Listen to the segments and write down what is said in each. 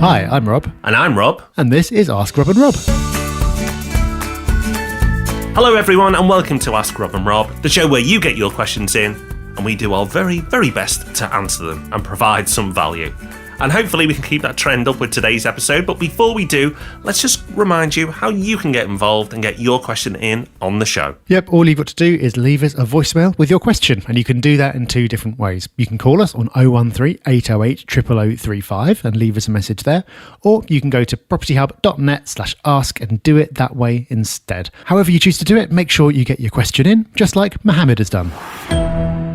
Hi, I'm Rob. And I'm Rob. And this is Ask Rob and Rob. Hello everyone and welcome to Ask Rob and Rob, the show where you get your questions in and we do our very, very best to answer them and provide some value. And hopefully we can keep that trend up with today's episode, but before we do, let's just remind you how you can get involved and get your question in on the show. Yep, all you've got to do is leave us a voicemail with your question, and you can do that in two different ways. You can call us on 013 808 0035 and leave us a message there, or you can go to propertyhub.net/ask and do it that way instead. However you choose to do it, make sure you get your question in, just like Mohammad has done.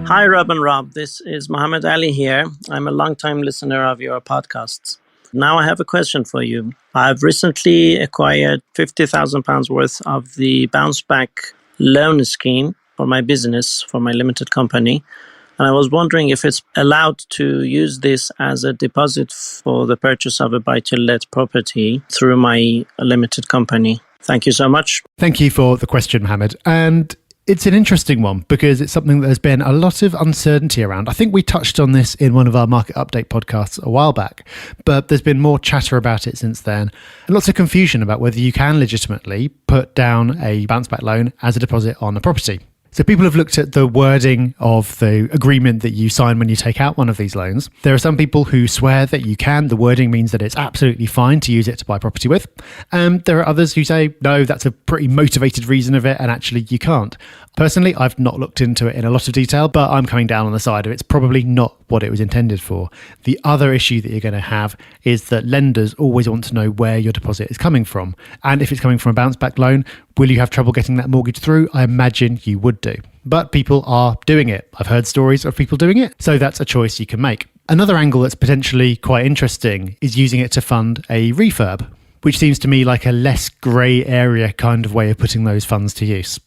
Hi, Rob and Rob. This is Mohammad Ali here. I'm a long-time listener of your podcasts. Now I have a question for you. I've recently acquired £50,000 worth of the bounceback loan scheme for my business, for my limited company. And I was wondering if it's allowed to use this as a deposit for the purchase of a buy-to-let property through my limited company. Thank you so much. Thank you for the question, Mohammad. And it's an interesting one because it's something that there's been a lot of uncertainty around. I think we touched on this in one of our market update podcasts a while back, but there's been more chatter about it since then and lots of confusion about whether you can legitimately put down a bounce back loan as a deposit on a property. So people have looked at the wording of the agreement that you sign when you take out one of these loans. There are some people who swear that you can. The wording means that it's absolutely fine to use it to buy property with. There are others who say, no, that's a pretty motivated reason of it, and actually you can't. Personally, I've not looked into it in a lot of detail, but I'm coming down on the side of it's probably not what it was intended for. The other issue that you're going to have is that lenders always want to know where your deposit is coming from. And if it's coming from a bounce back loan, will you have trouble getting that mortgage through? I imagine you would do. But people are doing it. I've heard stories of people doing it. So that's a choice you can make. Another angle that's potentially quite interesting is using it to fund a refurb, which seems to me like a less grey area kind of way of putting those funds to use.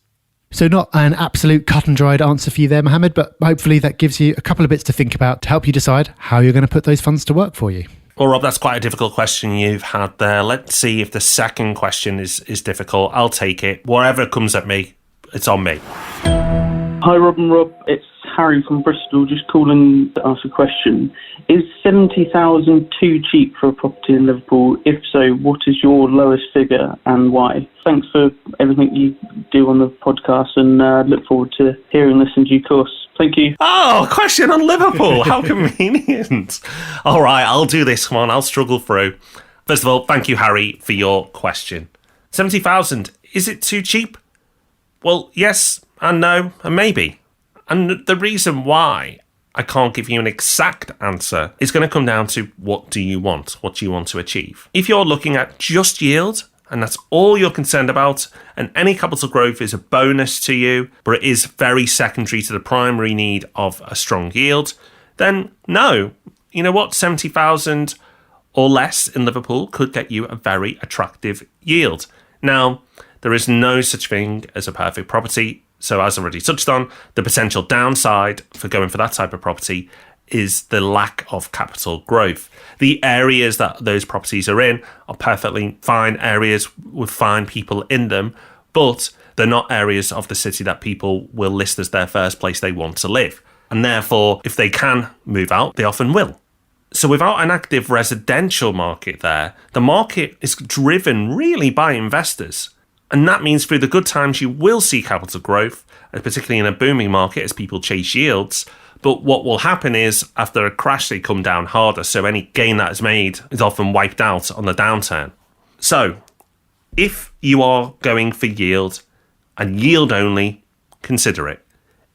So not an absolute cut and dried answer for you there, Mohammad, but hopefully that gives you a couple of bits to think about to help you decide how you're going to put those funds to work for you. Well, Rob, that's quite a difficult question you've had there. Let's see if the second question is difficult. I'll take it. Whatever comes at me, it's on me. Hi, Rob and Rob. It's Harry from Bristol, just calling to ask a question. Is 70,000 too cheap for a property in Liverpool? If so, what is your lowest figure and why? Thanks for everything you do on the podcast and look forward to hearing this in due course. Thank you. Oh, question on Liverpool. How convenient. All right, I'll do this one. I'll struggle through. First of all, thank you, Harry, for your question. 70,000, is it too cheap? Well, yes and no and maybe. And the reason why I can't give you an exact answer is going to come down to what do you want? What do you want to achieve? If you're looking at just yield, and that's all you're concerned about, and any capital growth is a bonus to you, but it is very secondary to the primary need of a strong yield, then no. You know what? 70,000 or less in Liverpool could get you a very attractive yield. Now, there is no such thing as a perfect property. So as already touched on, the potential downside for going for that type of property is the lack of capital growth. The areas that those properties are in are perfectly fine areas with fine people in them, but they're not areas of the city that people will list as their first place they want to live. And therefore, if they can move out, they often will. So without an active residential market there, the market is driven really by investors. And that means through the good times, you will see capital growth, particularly in a booming market as people chase yields. But what will happen is after a crash, they come down harder. So any gain that is made is often wiped out on the downturn. So if you are going for yield and yield only, consider it.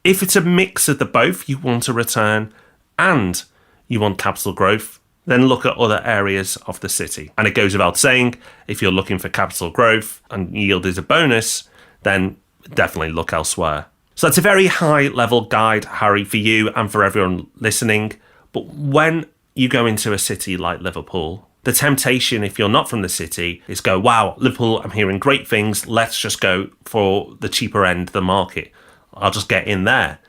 If it's a mix of the both, you want a return and you want capital growth, then look at other areas of the city. And it goes without saying, if you're looking for capital growth and yield is a bonus, then definitely look elsewhere. So that's a very high level guide, Harry, for you and for everyone listening. But when you go into a city like Liverpool, the temptation, if you're not from the city, is go, wow, Liverpool, I'm hearing great things. Let's just go for the cheaper end of the market. I'll just get in there.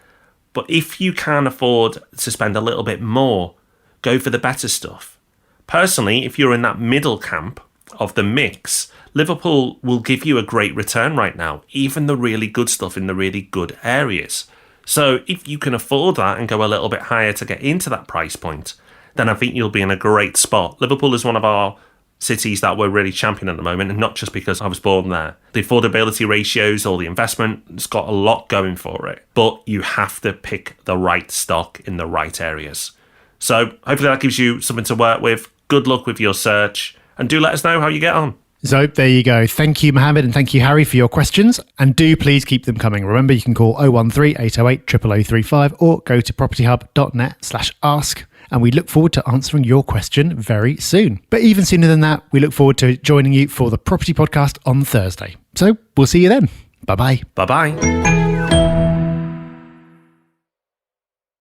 But if you can afford to spend a little bit more, go for the better stuff. Personally, if you're in that middle camp of the mix, Liverpool will give you a great return right now, even the really good stuff in the really good areas. So if you can afford that and go a little bit higher to get into that price point, then I think you'll be in a great spot. Liverpool is one of our cities that we're really championing at the moment, and not just because I was born there. The affordability ratios or the investment, it's got a lot going for it. But you have to pick the right stock in the right areas. So hopefully that gives you something to work with. Good luck with your search, and do let us know how you get on. So there you go. Thank you, Mohammed, and thank you, Harry, for your questions. And do please keep them coming. Remember, you can call 013 808 0035 or go to propertyhub.net/ask. And we look forward to answering your question very soon. But even sooner than that, we look forward to joining you for the Property Podcast on Thursday. So we'll see you then. Bye-bye. Bye-bye.